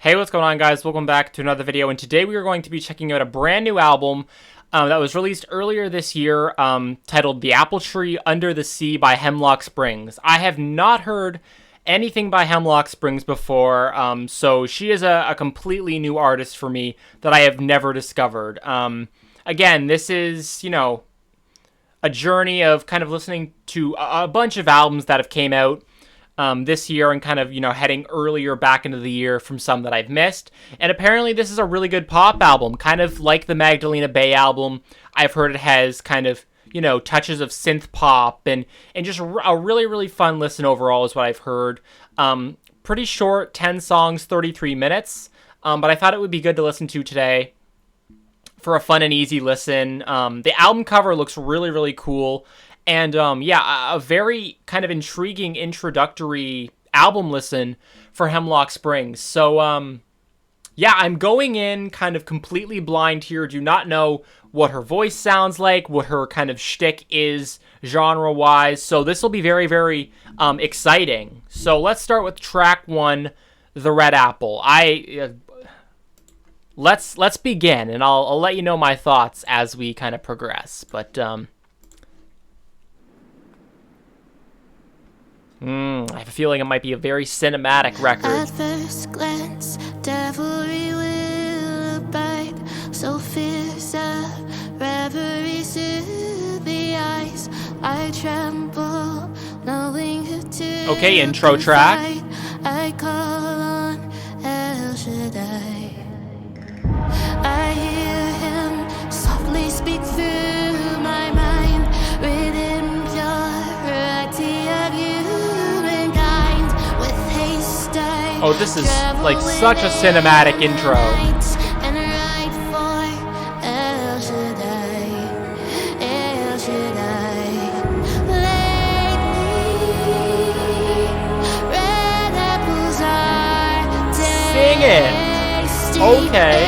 Hey, what's going on, guys? Welcome back to another video, and today we are going to be checking out a brand new album that was released earlier this year, titled The Apple Tree Under the Sea by Hemlock Springs. I have not heard anything by Hemlock Springs before, so she is a completely new artist for me that I have never discovered. Again, this is, a journey of kind of listening to a bunch of albums that have came out this year and kind of, heading earlier back into the year from some that I've missed. And apparently this is a really good pop album, kind of like the Magdalena Bay album. I've heard it has kind of, touches of synth pop and just a really, really fun listen overall is what I've heard. Pretty short, 10 songs, 33 minutes. But I thought it would be good to listen to today for a fun and easy listen. The album cover looks really, really cool. And, a very kind of intriguing introductory album listen for Hemlock Springs. So, I'm going in kind of completely blind here. Do not know what her voice sounds like, what her kind of shtick is genre-wise. So this will be very, very exciting. So let's start with track 1, The Red Apple. Let's begin, and I'll let you know my thoughts as we kind of progress. But, I have a feeling it might be a very cinematic record. At first glance, devilry will abide, so fierce a reverie to the eyes. I tremble, knowing who to Okay, intro track. I call on El Shaddai. I hear him softly speak through my mind, written purity of you. Oh, this is like such a cinematic intro. Sing it. Okay.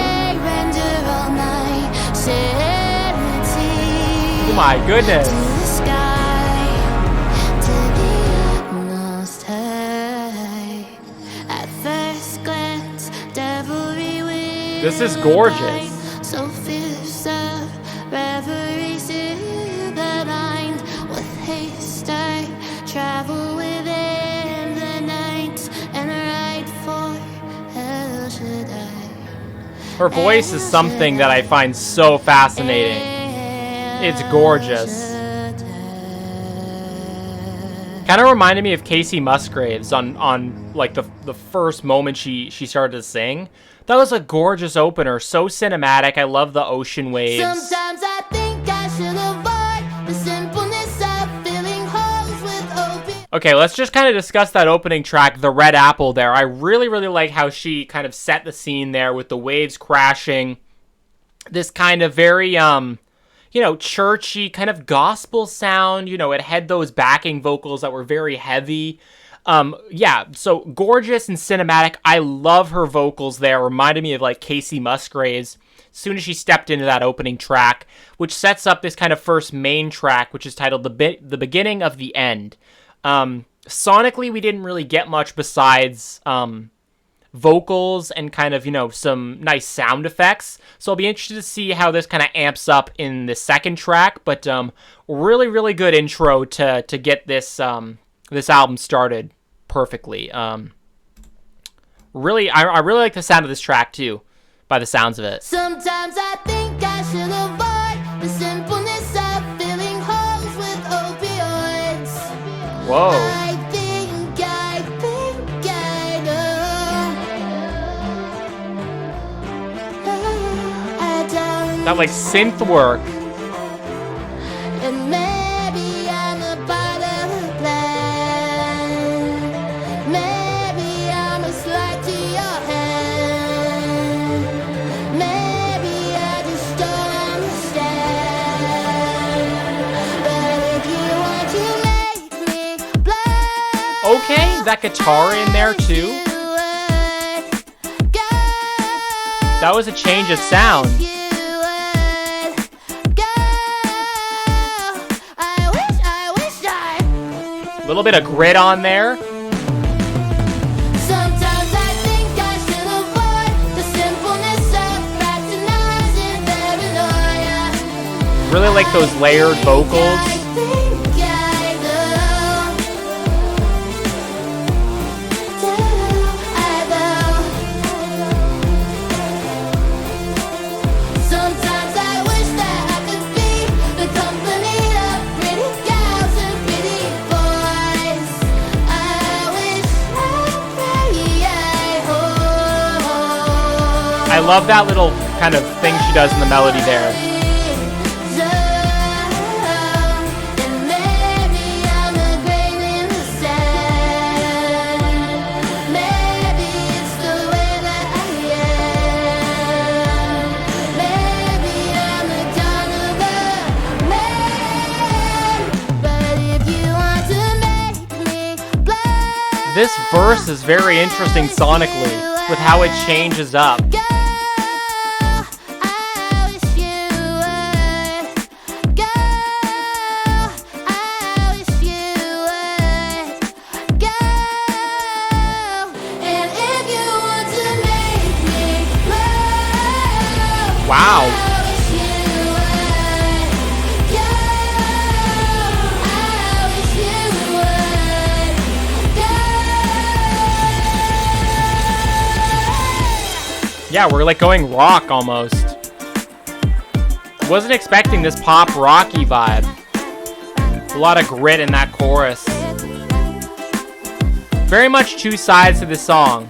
Oh my goodness. This is gorgeous. So fierce of reverie to the mind. With haste I travel within the night and ride for El Shaddai. Her voice is something that I find so fascinating. It's gorgeous. Kind of reminded me of Casey Musgraves on like the first moment she started to sing. That was a gorgeous opener, so cinematic. I love the ocean waves. Sometimes I think I should avoid the simpleness of filling holes with opium. Okay, let's just kind of discuss that opening track, The Red Apple there. I really, really like how she kind of set the scene there with the waves crashing. This kind of very, churchy kind of gospel sound. It had those backing vocals that were very heavy. So gorgeous and cinematic. I love her vocals there. Reminded me of like Casey Musgraves as soon as she stepped into that opening track, which sets up this kind of first main track, which is titled The Beginning of the End. Sonically, we didn't really get much besides vocals and kind of, some nice sound effects. So I'll be interested to see how this kind of amps up in the second track, but really, really good intro to get this this album started perfectly. I really like the sound of this track too, by the sounds of it. Sometimes I think I should avoid the simpleness of filling holes with opioids. Whoa. I think I know. I don't. That like synth work. And maybe I'm a part of the plan. Maybe I'm a slide to your hand. Maybe I just don't understand. But if you want to make me blind, Okay, that guitar in there too. That was a change of sound. A little bit of grit on there. Sometimes I think I should avoid like those layered vocals. I love that little kind of thing she does in the melody there. This verse is very interesting sonically with how it changes up. Wow. Yeah, we're like going rock almost. Wasn't expecting this pop rocky vibe. A lot of grit in that chorus. Very much two sides to this song.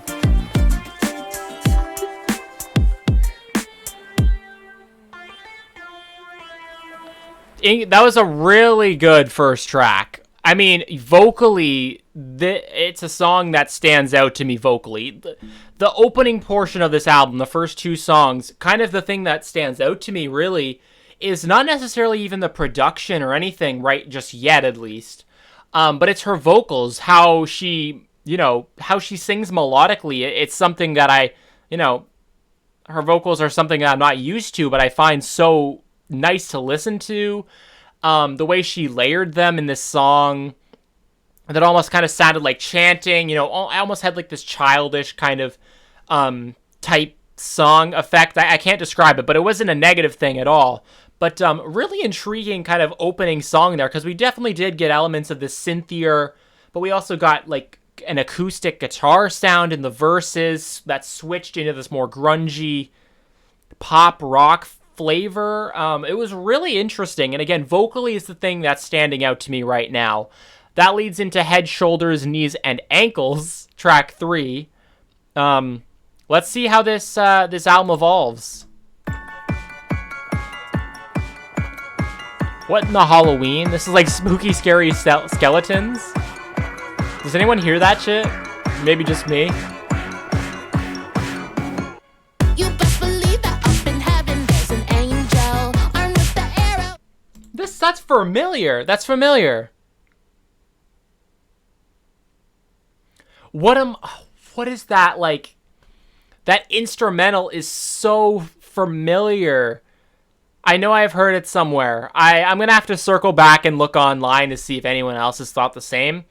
That was a really good first track. I mean, vocally, it's a song that stands out to me vocally. The opening portion of this album, the first two songs, kind of the thing that stands out to me, really, is not necessarily even the production or anything, right, just yet, at least. But it's her vocals, how she sings melodically. It's something that her vocals are something that I'm not used to, but I find so nice to listen to. The way she layered them in this song, that almost kind of sounded like chanting. I almost had like this childish kind of type song effect. I can't describe it, but it wasn't a negative thing at all. But really intriguing kind of opening song there, because we definitely did get elements of this synthier, but we also got like an acoustic guitar sound in the verses that switched into this more grungy pop rock flavor. It was really interesting, and again, vocally is the thing that's standing out to me right now. That leads into Head, Shoulders, Knees, and Ankles, track 3. Let's see how this album evolves. What in the Halloween? This is like spooky, scary skeletons. Does anyone hear that shit? Maybe just me. That's familiar. That's familiar. What is that like? That instrumental is so familiar. I know I've heard it somewhere. I'm gonna have to circle back and look online to see if anyone else has thought the same,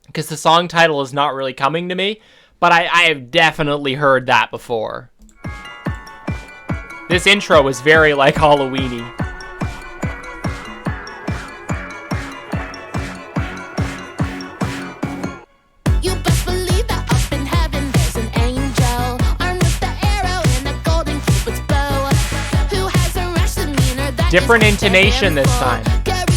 because the song title is not really coming to me, but I have definitely heard that before. This intro is very like Halloween-y. Different intonation this time.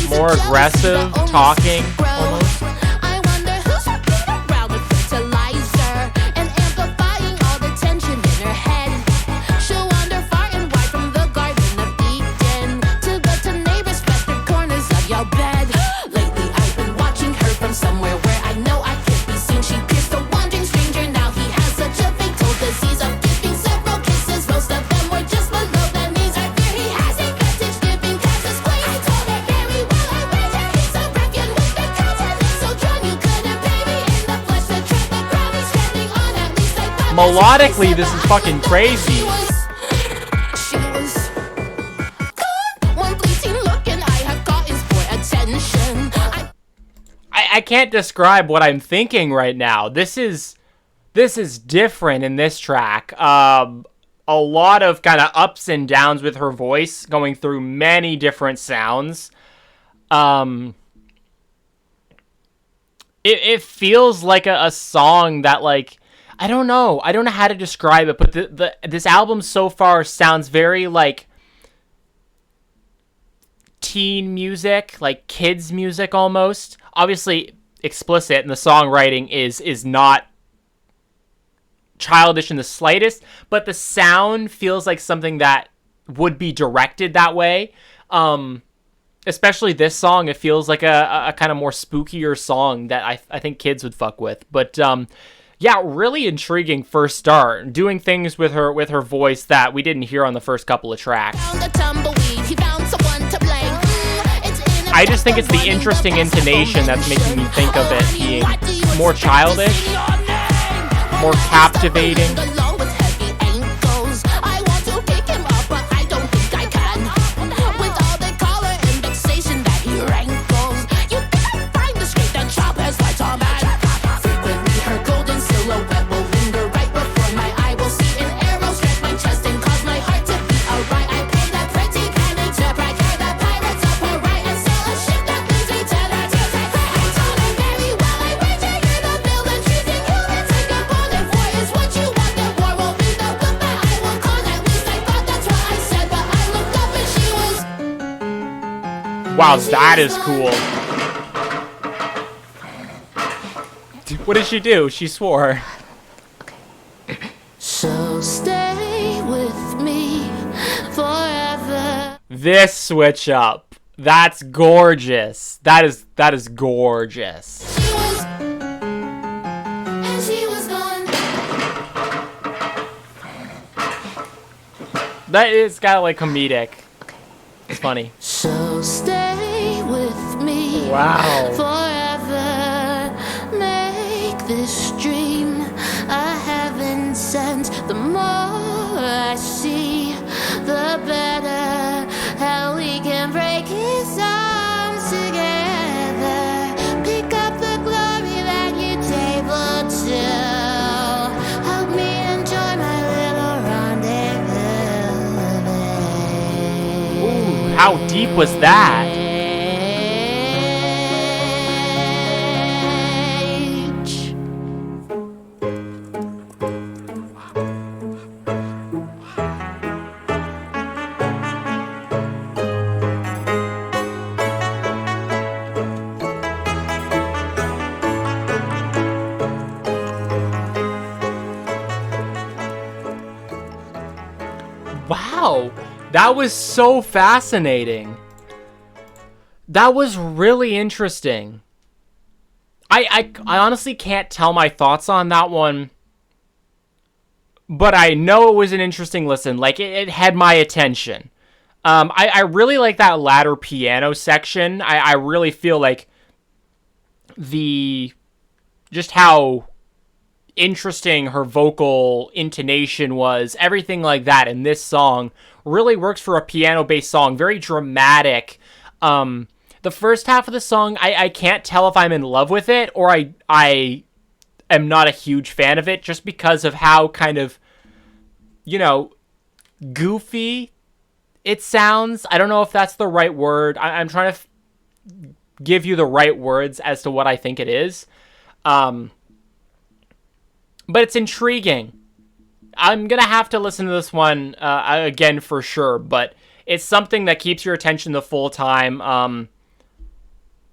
More aggressive, talking, almost. I wonder who's walking around with fertilizer and amplifying all the tension in her head. She'll wander far and wide from the Garden of Eden to go to neighbors' festive corners of your bed. Lately I've been watching her from somewhere where I know I can't be seen. She pierced a wandering stranger. Now he has such a fatal disease of giving several kisses. Most of them were just below the knees. I fear he has a fetish giving kisses. I told her very well I read her. He's a reckon with the counter. So drunk you couldn't pay me in the flesh to tread the ground he's standing on. At least I thought Melodically, this is fucking crazy. She was gone. One fleeting look and I have caught his poor attention. I can't describe what I'm thinking right now. This is different in this track. a lot of kind of ups and downs with her voice, going through many different sounds. It feels like a song that, like, I don't know how to describe it, but this album so far sounds very like teen music, like kids music almost. Obviously explicit, and the songwriting is not childish in the slightest, but the sound feels like something that would be directed that way. Especially this song, it feels like a kind of more spookier song that I think kids would fuck with. But yeah, really intriguing first start, doing things with her voice that we didn't hear on the first couple of tracks. I just think it's the interesting intonation that's making me think of it being more childish, more captivating. Wow, that is cool. What did she do? She swore. So stay with me forever. This switch up. That's gorgeous. That is gorgeous. She was gone. That is kind of like comedic. It's funny. So stay with me. Wow. Forever. Make this dream a heaven sent. The more I see, the better. How we can break his arms together. Pick up the glory that you tabled to. Help me enjoy my little rendezvous. Ooh, how deep was that? Wow, that was so fascinating. That was really interesting. I honestly can't tell my thoughts on that one, but I know it was an interesting listen. Like, it had my attention. I really like that latter piano section. I really feel like just how interesting her vocal intonation was, everything like that in this song really works for a piano-based song. Very dramatic. The first half of the song, I can't tell if I'm in love with it or I am not a huge fan of it, just because of how kind of, you know, goofy it sounds. I don't know if that's the right word. I'm trying to give you the right words as to what I think it is. But it's intriguing. I'm going to have to listen to this one again for sure, but it's something that keeps your attention the full time.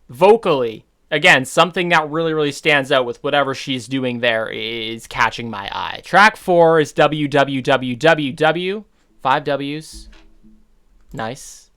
Vocally, again, something that really, really stands out with whatever she's doing there is catching my eye. Track 4 is WWWWW. 5 W's. Nice.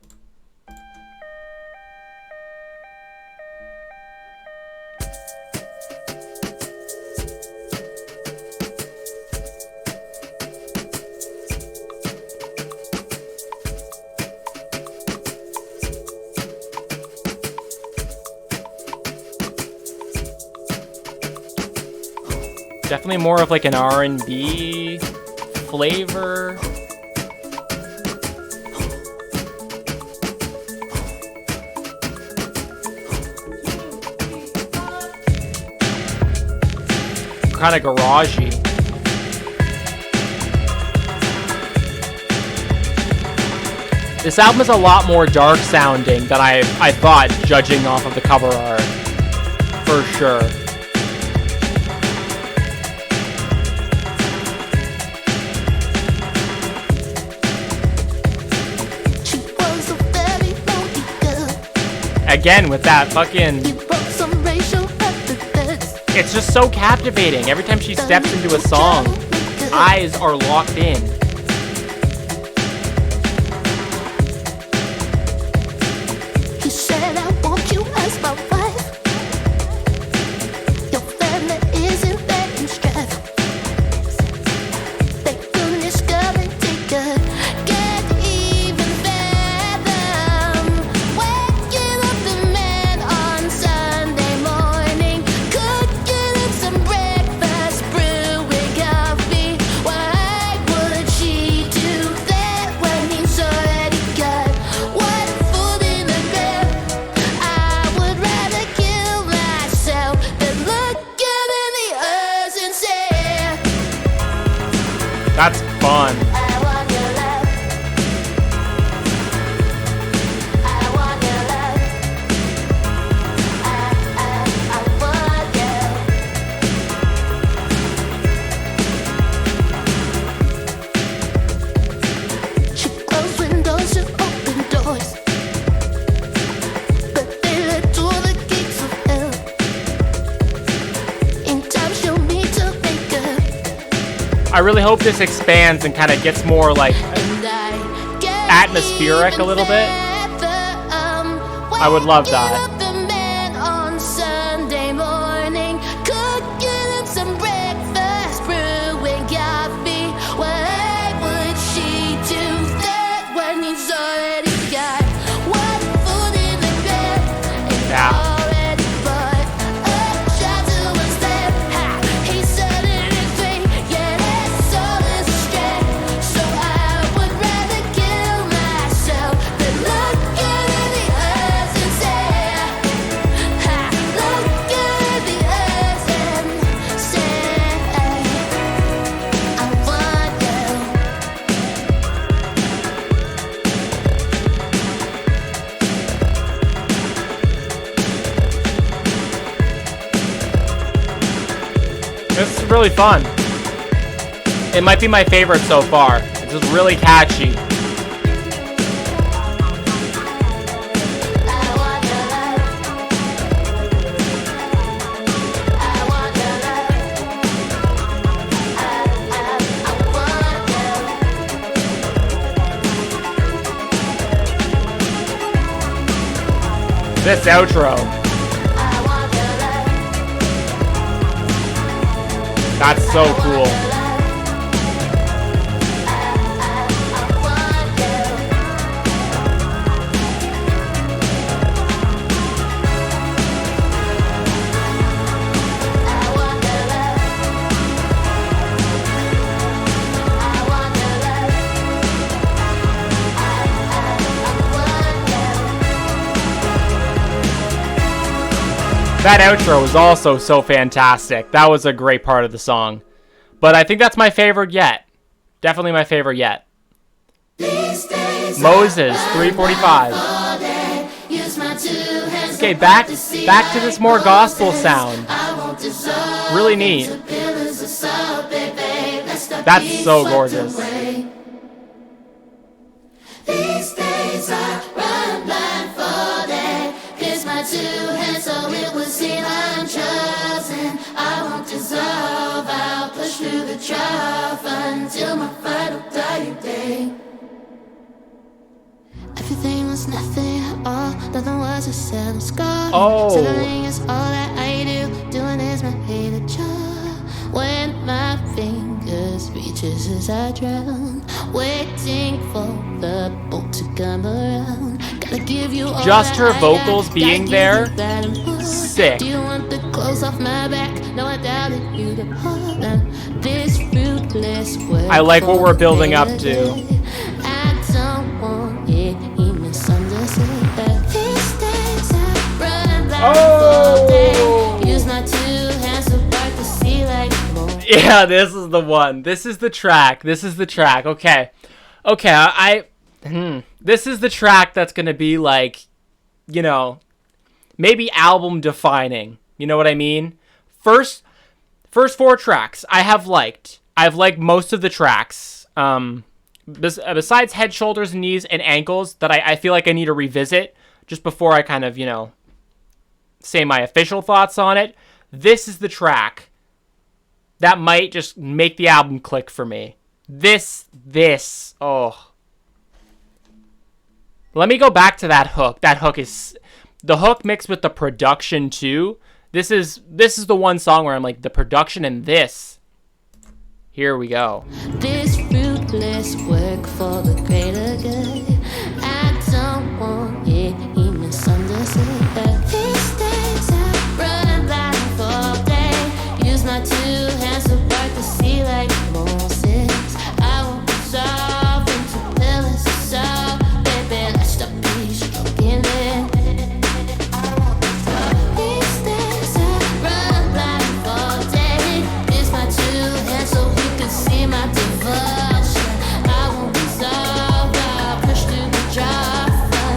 Definitely more of like an R&B flavor. Kind of garagey. This album is a lot more dark sounding than I thought, judging off of the cover art. For sure. She was a very lonely girl. Again, with that fucking... You broke some racial epithets. It's just so captivating. Every time she steps into a song, eyes are locked in. He said, I want you as my wife. Your family isn't that in strife. Thank goodness, girl, and take a get even better. Waking up the man on Sunday morning, cooking up some breakfast, brewing coffee. Why would she do that when he's already got one foot in the grave? I would rather kill myself than look him in the eyes and say, That's fun. I want your love. I want your love. I want you. She closed windows to open doors, but they led to the gates of hell. In time she'll need to make her. I really hope this expands and kind of gets more like Atmospheric a little bit. I would love that. The man on Sunday morning, cooking up some breakfast, brewing coffee. Why would she do that when he's already got one foot in the grave and Yeah. already bought a shot to his head? He's suddenly free, yet his soul is astray. So I would rather kill myself than look it in the eyes and say, look it in the eyes and say, I want you. This is really fun. It might be my favorite so far. It's just really catchy. I want your love. I want your love. I want you. This outro. I want your love. That's so cool. That outro was also so fantastic. That was a great part of the song. But I think that's my favorite yet. Definitely my favorite yet. Moses, 345. Okay, back to this more gospel sound. Really neat. That's so gorgeous. These days I run blind for that. Pierce my two hands so it will seem I'm chosen. I won't dissolve, I'll push through the trough until my final dying day. Everything was nothing at all, nothing was a settled scar. Oh. Settling is all that I do, doing is my hated job. When my fingers reaches as I drown, waiting for the boat to come around. Gotta give you all Just that her I vocals got, being gotta there, give you that and more. sick. Do you want the clothes off my back? No, I doubted you'd depart. This fruitless work I like what we're building up to. I don't want it even misunderstood. These days I run blind all day. Use my two hands to bark to see like more. Yeah, this is the one. This is the track. This is the track. Okay. Okay, This is the track that's going to be like, you know, maybe album defining. You know what I mean? First 4 tracks I have liked. I've liked most of the tracks. Besides Head, Shoulders, Knees, and Ankles that I feel like I need to revisit just before I kind of, you know, say my official thoughts on it. This is the track that might just make the album click for me. Oh. Let me go back to that hook. That hook is... The hook mixed with the production, too. This is the one song where I'm like, the production in this. Here we go. This fruitless work for the greater good. I don't want it, he misunderstood. These days I run blind all day. Use my 2 hands to work the sea like Moses. I won't dissolve into pillars of salt. Baby, let's stop be stroking it. These days I run blind all day. Use my 2 hands so we can see my devotion. I won't dissolve. I push through the jar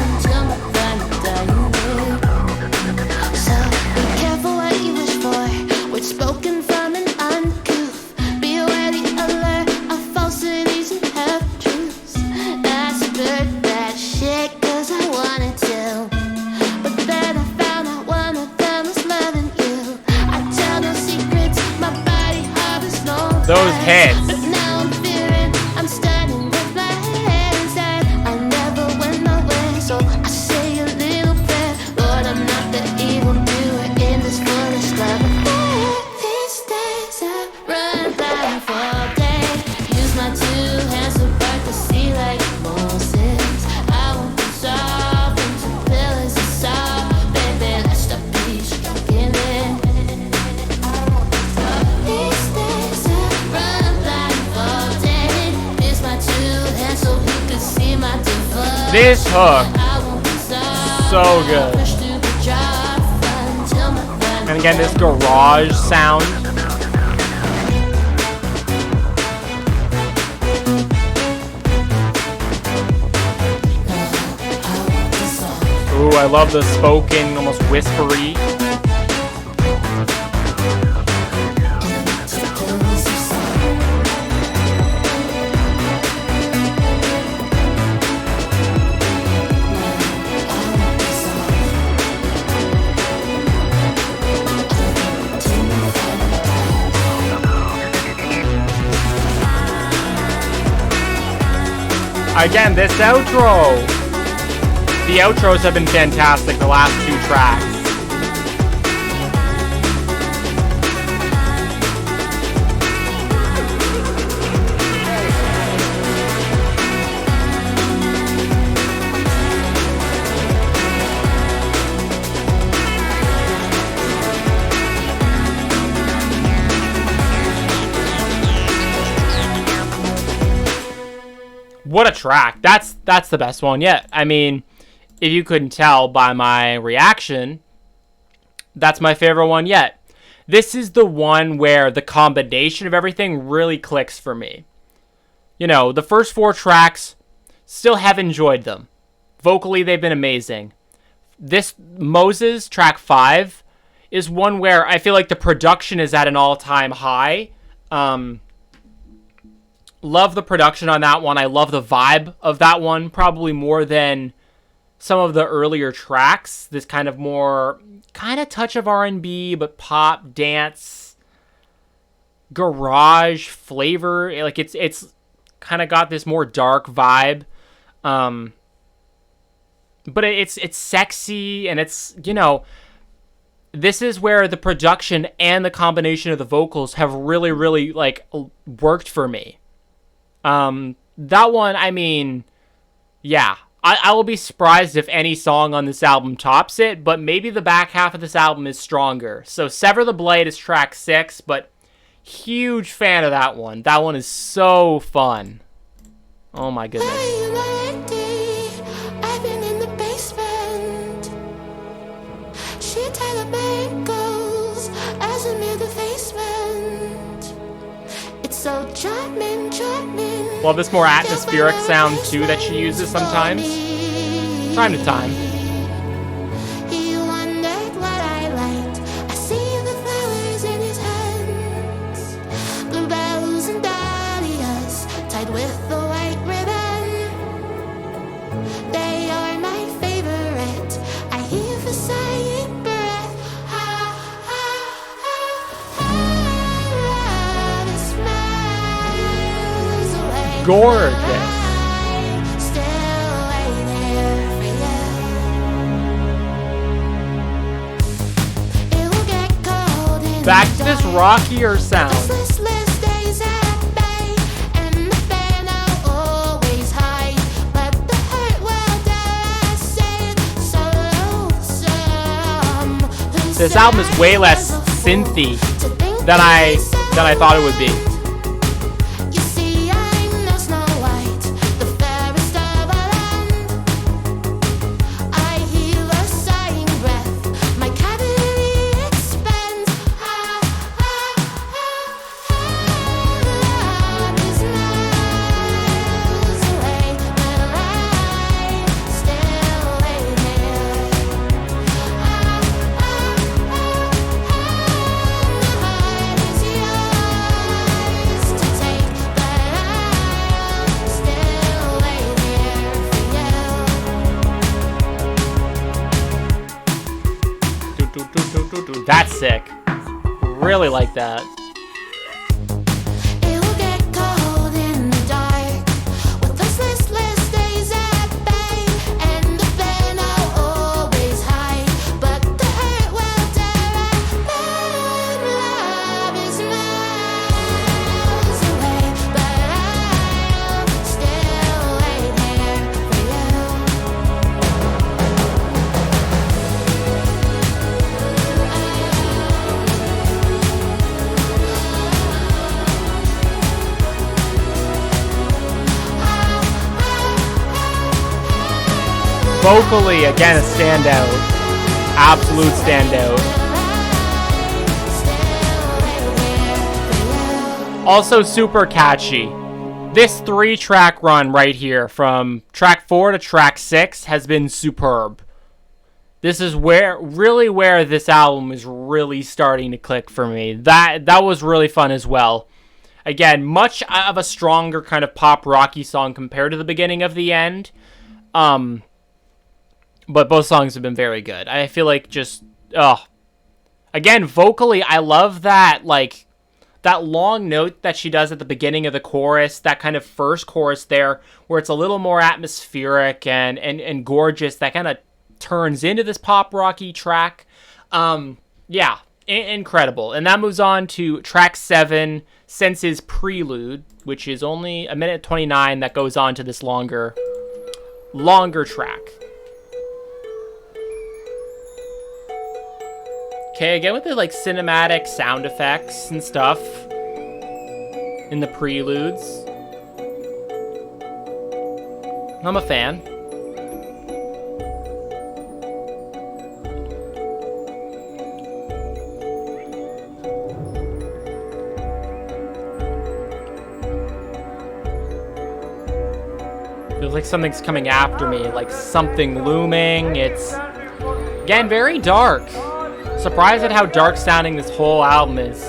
until my final dying day. So be careful what you wish for. Words spoken from an uncouth. Be aware the alert of falsities and half-truths. I spurred that shit 'cause I wanted to. But then I found out one of them was loving you. I tell no secrets, my body harbors no Those heads. But now I'm fearing, I'm standing with my hands out. I never went my way, so I say a little prayer. Lord, I'm not the evil doer in this foolish love affair. These days I run blind for all day. Use my 2 hands to work the sea like Moses. I won't dissolve into pillars of salt. Baby, let's stop be stroking it. These days I run blind for all day. Use my 2 hands so we could see my devotion. This hook. I won't dissolve. So good. Push through the jar until my final And again, this garage sound. Ooh, I love the spoken, almost whispery. Again, this outro. The outros have been fantastic, the last 2 tracks. What a track. That's the best one yet. I mean, if you couldn't tell by my reaction, that's my favorite one yet. This is the one where the combination of everything really clicks for me. You know, the first 4 tracks, still have enjoyed them. Vocally, they've been amazing. This Moses, track 5, is one where I feel like the production is at an all-time high. Love the production on that one. I love the vibe of that one, probably more than some of the earlier tracks. This kind of more, kind of touch of R&B, but pop, dance, garage flavor. Like it's kind of got this more dark vibe. But it's sexy, and it's, you know, this is where the production and the combination of the vocals have really, really like worked for me. That one, I mean, yeah, I will be surprised if any song on this album tops it, but maybe the back half of this album is stronger. So Sever the Blight is track 6, but huge fan of that one. That one is so fun. Oh my goodness. I've been in the basement. She tied up ankles as a mere defacement. It's so charming. Well, this more atmospheric sound too that she uses sometimes, time to time. He wondered what I liked. I see the flowers in his hands, bluebells and dahlias tied with the white ribbon. They are my favorite. I heave a sighing breath. Love is miles away. Gorgeous. Back to this rockier sound. This album is way less synthy than I thought it would be. That's sick. Really like that. It will get cold in the dark with listless days at bay, and the pen I'll always hide, but the hurt will tear at me. Love is miles away, but I'll still wait here for Vocally, again, a standout. Absolute standout. Also super catchy. This 3-track run right here, from track 4 to track 6, has been superb. This is where this album is really starting to click for me. That was really fun as well. Again, much of a stronger kind of pop rocky song compared to the beginning of the end. But both songs have been very good. I feel like just, again, vocally, I love that, like, that long note that she does at the beginning of the chorus, that kind of first chorus there, where it's a little more atmospheric and gorgeous, that kind of turns into this pop rocky track. Yeah, incredible. And that moves on to track 7, Senses Prelude, which is only 1:29, that goes on to this longer track. Okay, again with the like cinematic sound effects and stuff in the preludes. I'm a fan. Feels like something's coming after me, like something looming. It's, again, very dark. Surprised at how dark sounding this whole album is.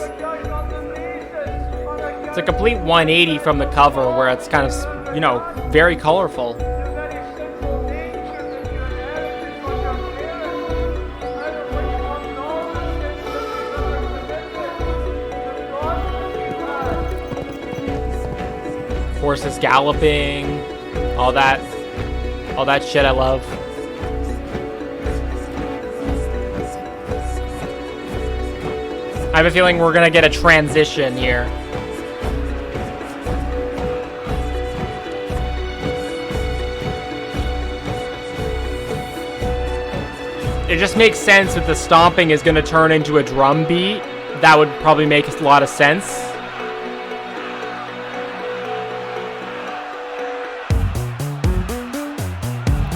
It's a complete 180 from the cover, where it's kind of, you know, very colorful. Horses galloping, all that shit I love. I have a feeling we're gonna get a transition here. It just makes sense that the stomping is gonna turn into a drum beat. That would probably make a lot of sense.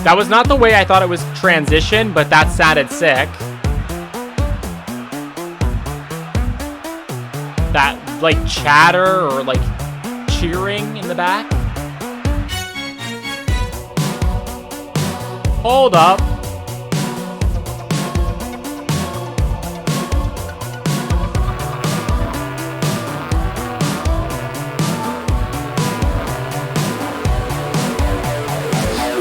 That was not the way I thought it was transition, but that sounded sick. That like chatter or like cheering in the back. Hold up.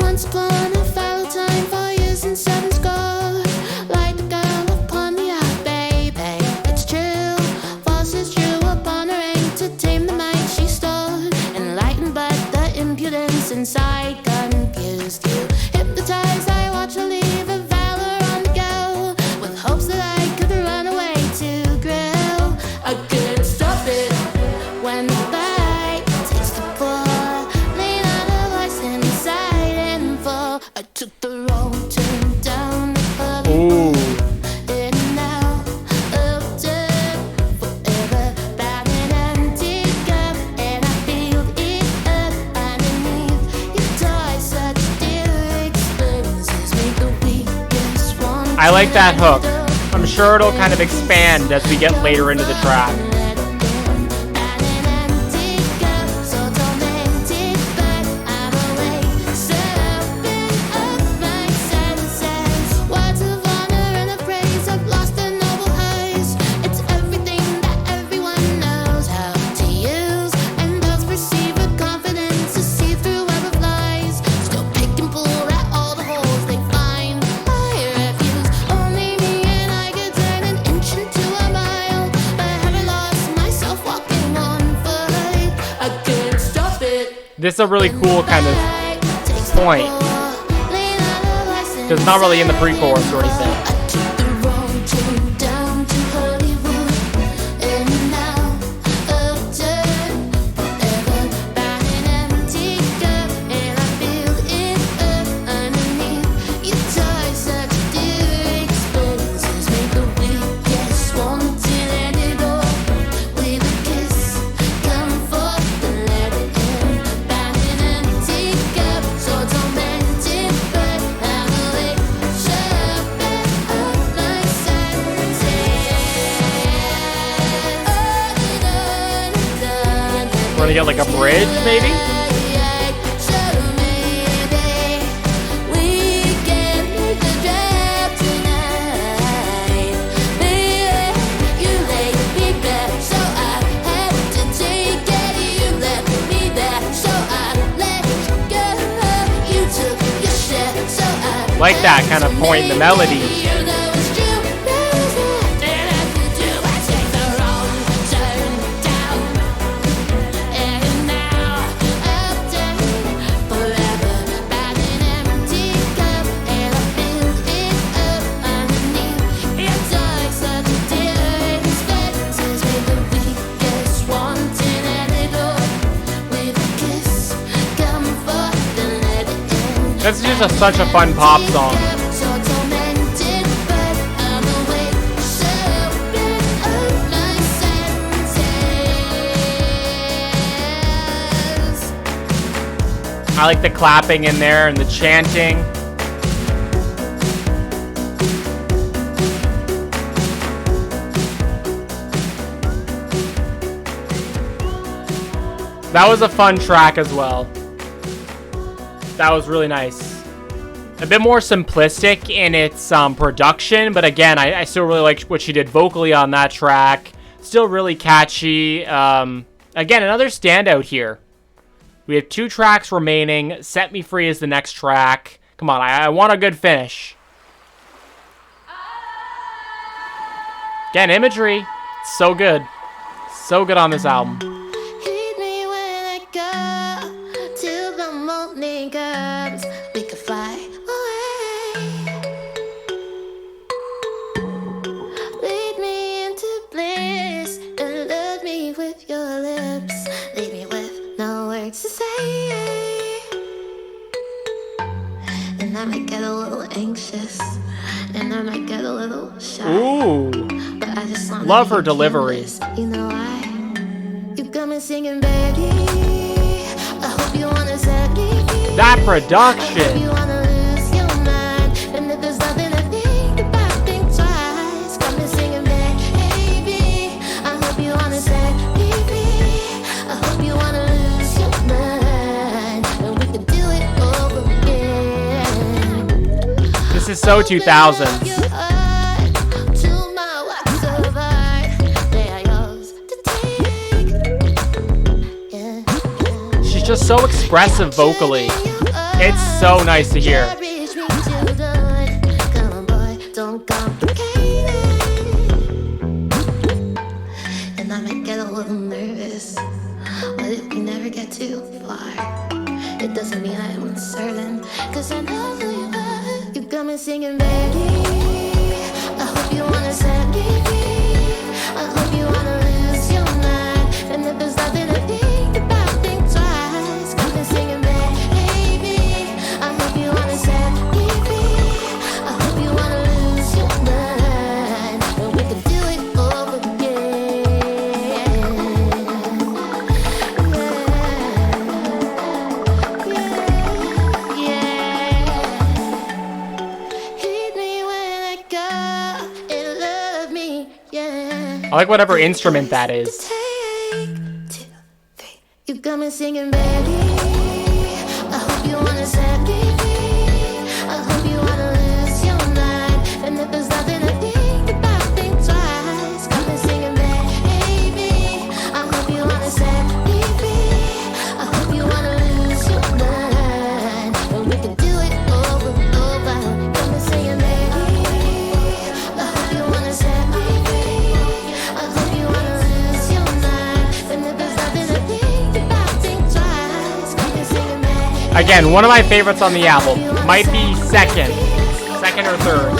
Once upon a fallow time, 4 years and 7 score. Like the girl upon the yacht, baby. It's true, false is true. Upon her aim to tame the mind she stored. Enlightened, but the impudence inside confused you. Hypnotized, I watch her leave a valor on the go. With hopes that I could run away to grill. I couldn't stop it when the light takes the floor. Lean on a voice inside and fall. I took the road, turned down the Ooh. and now up to forever. Bound an empty cup, and I feel it up underneath your toys. Such dear experiences make the weakest one. I like that hook. I'm sure it'll kind of expand as we get later into the track. This is a really cool kind of point. Because it's not really in the pre-chorus or anything. Want to get like a bridge, maybe? Like that kind of point in the melody. This is just such a fun pop song. I like the clapping in there and the chanting. That was a fun track as well. That was really nice. A bit more simplistic in its production, but again, I still really like what she did vocally on that track. Still really catchy. Again, another standout here. We have 2 tracks remaining. Set Me Free is the next track. Come on, I want a good finish. Again, imagery. So good. So good on this album. Hit me when I go till the morning comes. We could fly away. Lead me into bliss and love me with your lips. Leave me with no words to say. And I might get a little anxious, and I might get a little shy. Ooh. But I just wanna Love her be delivery. careless. You know why? You got me singing, baby. I hope you wanna set me free. That I hope production. you wanna lose your mind. And if there's nothing to think about, think twice. Got me singing, baby. I hope you wanna set me free. I hope you wanna lose is so 2000s. She's just so expressive vocally. It's so nice to hear. And I might get a little nervous, but if we never get too far, it doesn't mean I'm uncertain, 'cause I know who you are. You got me singing, baby. I hope you wanna set me free. I hope you wanna lose your mind. And if there's nothing to think about, think twice. Got me singing, baby. I hope you wanna set me free. I hope you wanna lose your mind. And we can do it over again. Hit me when I go and love me, yeah. I like whatever instrument that is. Take 2, 3. You got me singing, baby. I hope you wanna set me free. I hope you wanna lose your mind. And if there's nothing to think about, think twice. Got me singing, baby. I hope you wanna set me free. I hope you wanna lose your mind. And we can do it over and over. Got me singing, baby. I hope you wanna set me free. I hope you wanna lose your mind. And if there's nothing to think about, think twice. Got me singing, baby. Again, one of my favorites on the album. Might be second or third.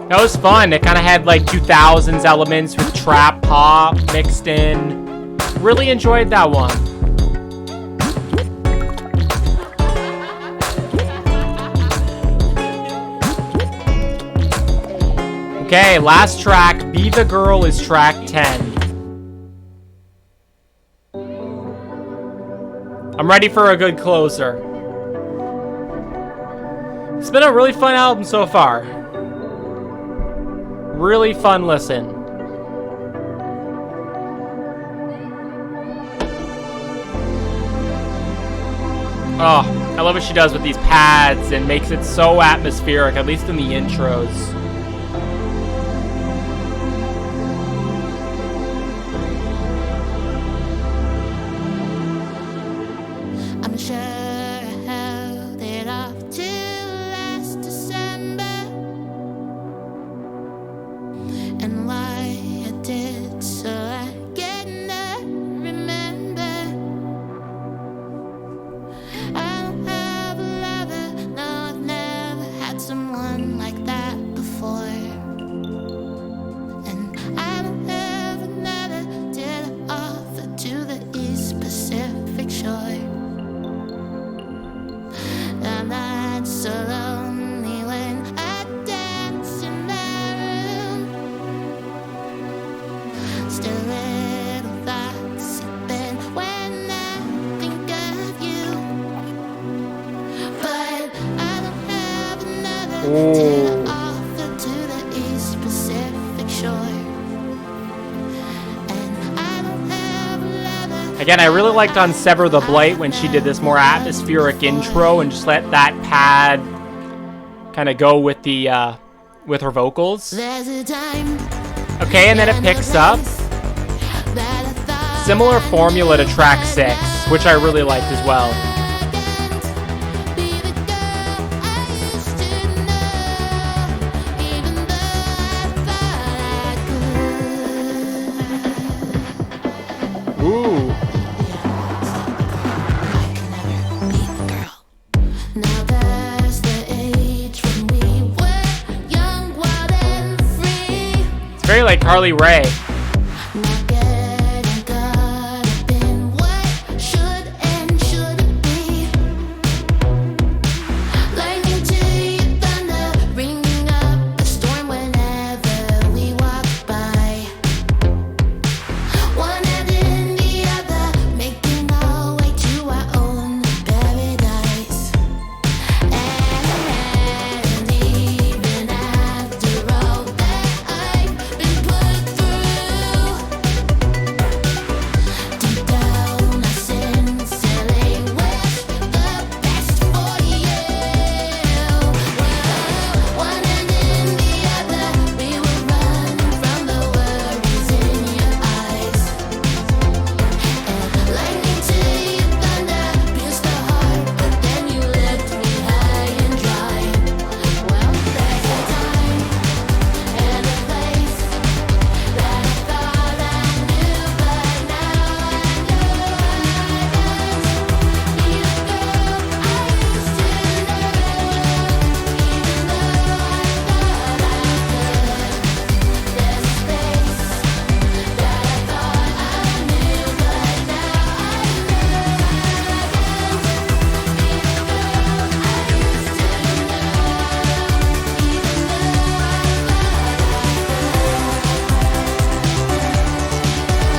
That was fun. It kind of had like 2000s elements with trap pop mixed in. Really enjoyed that one. Okay, last track, Be the Girl, is track 10. I'm ready for a good closer. It's been a really fun album so far. Really fun listen. Oh, I love what she does with these pads and makes it so atmospheric, at least in the intros. I'm sure I held it off till last December, and why I did so I cannot remember. I don't have a lover, no, I've never had someone like that before, and I don't have another till I offer to the East Pacific shore. I'm not so lonely when I dance in my room. Still little thoughts sleeping when I think of you. But I don't have another till I offer to the East Pacific shore. And I don't have a lover. Again, I really liked on Sever the Blight when she did this more atmospheric intro and just let that pad kind of go with the with her vocals. There's a time. Okay, and then it picks up. Similar formula to track 6, which I really liked as well. Ooh. It's very like Carly Rae.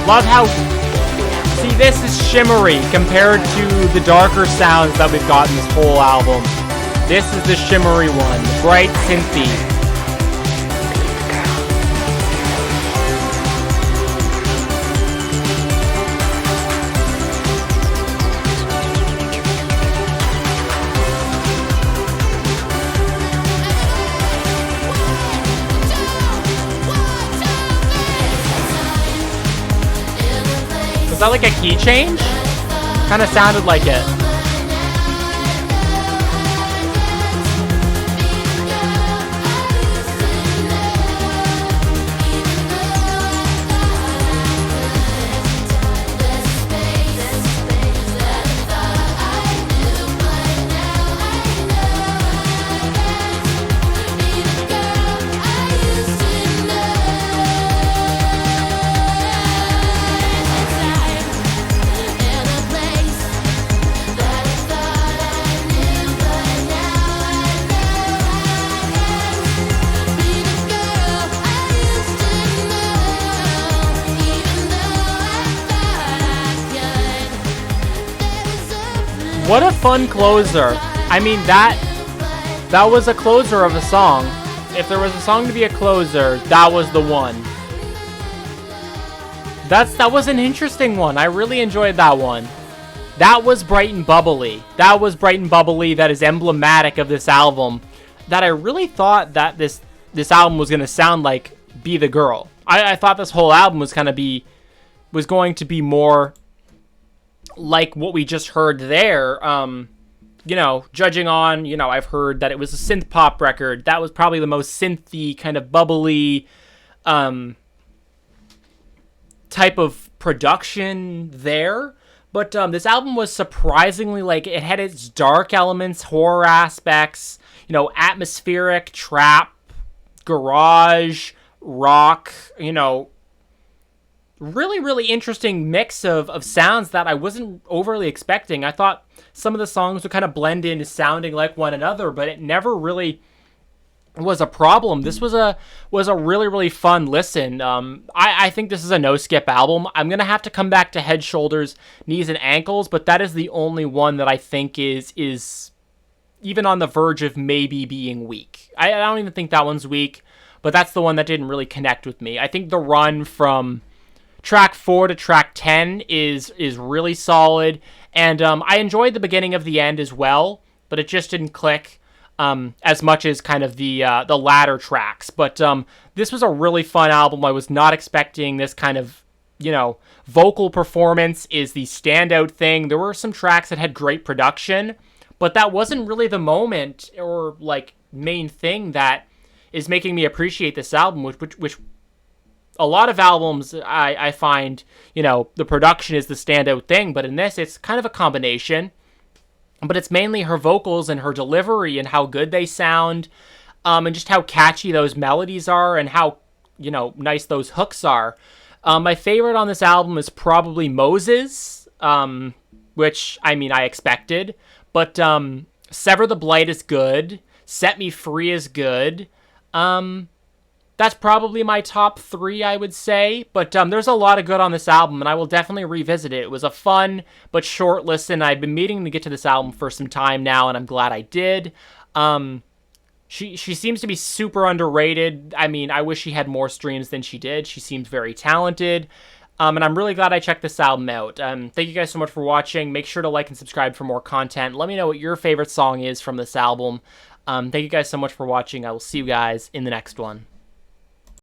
Love how... See, this is shimmery compared to the darker sounds that we've got in this whole album. This is the shimmery one, the bright synthy. Was that like a key change? Kind of sounded like it. What a fun closer. I mean, that was a closer of a song. If there was a song to be a closer, that was the one. That was an interesting one. I really enjoyed that one. That was bright and bubbly. That was bright and bubbly. That is emblematic of this album. That I really thought that this album was going to sound like Be the Girl. I thought this whole album was going to be more like what we just heard there. You know, judging on, you know, I've heard that it was a synth pop record. That was probably the most synthy, kind of bubbly type of production there. But this album was surprisingly, like, it had its dark elements, horror aspects, you know, atmospheric, trap, garage, rock, you know, really, really interesting mix of sounds that I wasn't overly expecting. I thought some of the songs would kind of blend into sounding like one another, but it never really was a problem. This was a really, really fun listen. I think this is a no-skip album. I'm going to have to come back to Head, Shoulders, Knees, and Ankles, but that is the only one that I think is even on the verge of maybe being weak. I don't even think that one's weak, but that's the one that didn't really connect with me. I think the run from track 4 to track 10 is really solid, and I enjoyed the beginning of the end as well, but it just didn't click as much as kind of the latter tracks. But this was a really fun album. I was not expecting this kind of, you know, vocal performance is the standout thing. There were some tracks that had great production, but that wasn't really the moment or like main thing that is making me appreciate this album, which a lot of albums, I find, you know, the production is the standout thing, but in this, it's kind of a combination. But it's mainly her vocals and her delivery and how good they sound, and just how catchy those melodies are and how, you know, nice those hooks are. My favorite on this album is probably Moses, which, I mean, I expected. But Sever the Blight is good. Set Me Free is good. That's probably my top 3, I would say. But there's a lot of good on this album, and I will definitely revisit it. It was a fun but short listen. I've been meaning to get to this album for some time now, and I'm glad I did. She seems to be super underrated. I mean, I wish she had more streams than she did. She seems very talented. And I'm really glad I checked this album out. Thank you guys so much for watching. Make sure to like and subscribe for more content. Let me know what your favorite song is from this album. Thank you guys so much for watching. I will see you guys in the next one.